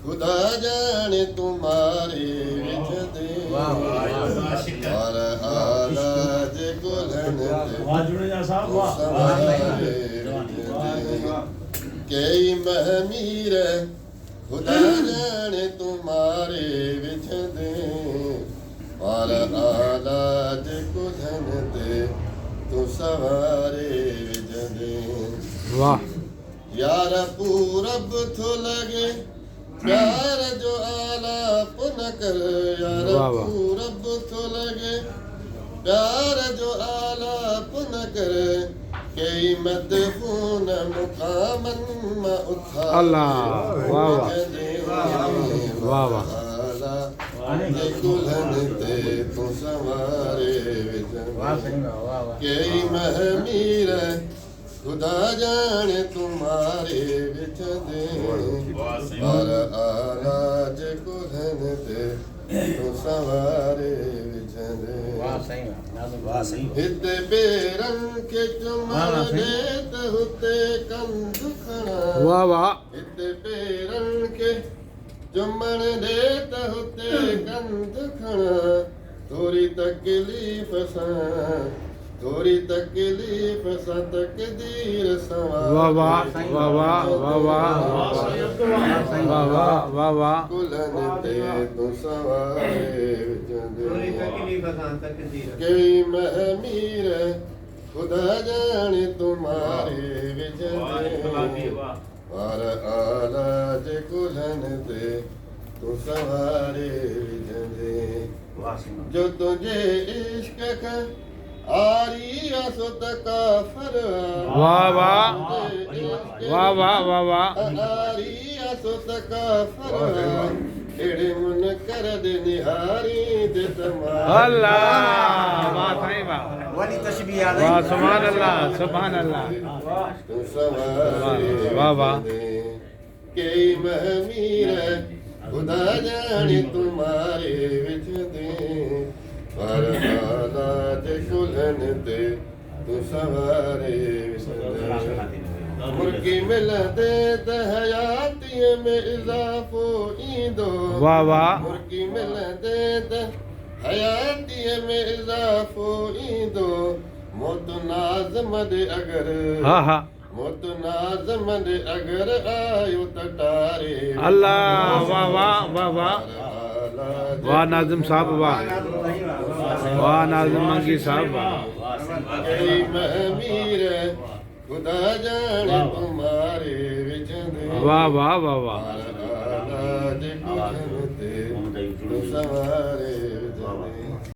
खुदा जाने तुम्हारे विच दे और आलाज कुलन कई महमीर खुदा जाने तुम्हारे विच दे और आलाज कुलन दे तू सवारे विच दे। वाह यार पूरब थो लगे प्यार जो आला पुन कर यार वाह वाह। पूरब थो लगे प्यार जो आला पुन कर कई मदफून मुकामन मा उठा अल्लाह वाह वाह वाह वाह। कुलन ते तू सवारे विच कई महमीर खुदा जाने तुम्हारे विच दे और आलाज कुलन ते तू सवारे विच दे। हिते पेरन के चुमन दे त हुते कम दुखना वाह वाह। हिते पेरन के चुमन दे त हुते कम दुखना थोड़ी तकलीफ़ सां थोड़ी तकलीफ़ सां तकदीर सवार वाह वाह वाह वाह वाह वाह वाह वाह वाह वाह। कुलन ते तू सवारे विच दे कई महमीर खुदा जाने तुम्हारे विच दे और आलाज कुलन ते तू सवारे विच दे। जो तुझे इश्क का आरी असुत काफर वाह वाह वाह वाह वाह वाह। आरी असुत काफर एड़े मुन कर दे निहारी दे तमाम अल्लाह वाह साईं वाह वाली तशबीह आ वाह सुभान अल्लाह सुभान अल्लाह तू सवारे वाह वाह। कई महमीर खुदा जाने तुम्हारे विच दे पर आलाज कुलन ते तू सवारे विच दे। मुर्गी मिल दे त हयाती में इज़ाफ़ो ईंदो वाह वाह। मुर्गी मिल दे त हयाती में इज़ाफ़ो ईंदो मौत नाज़म दे अगर हाँ हाँ मौत नाज़म दे अगर आयो त टारे अल्लाह वाह वाह वाह वाह वाह नाज़िम साहब वाह वाह नाज़िम मंगी साहब वाह। कई महमीर खुदा जाने तुम्हारे विच दे वाह वाह वाह वाह। आलाज कुलन ते तू सवारे विच दे।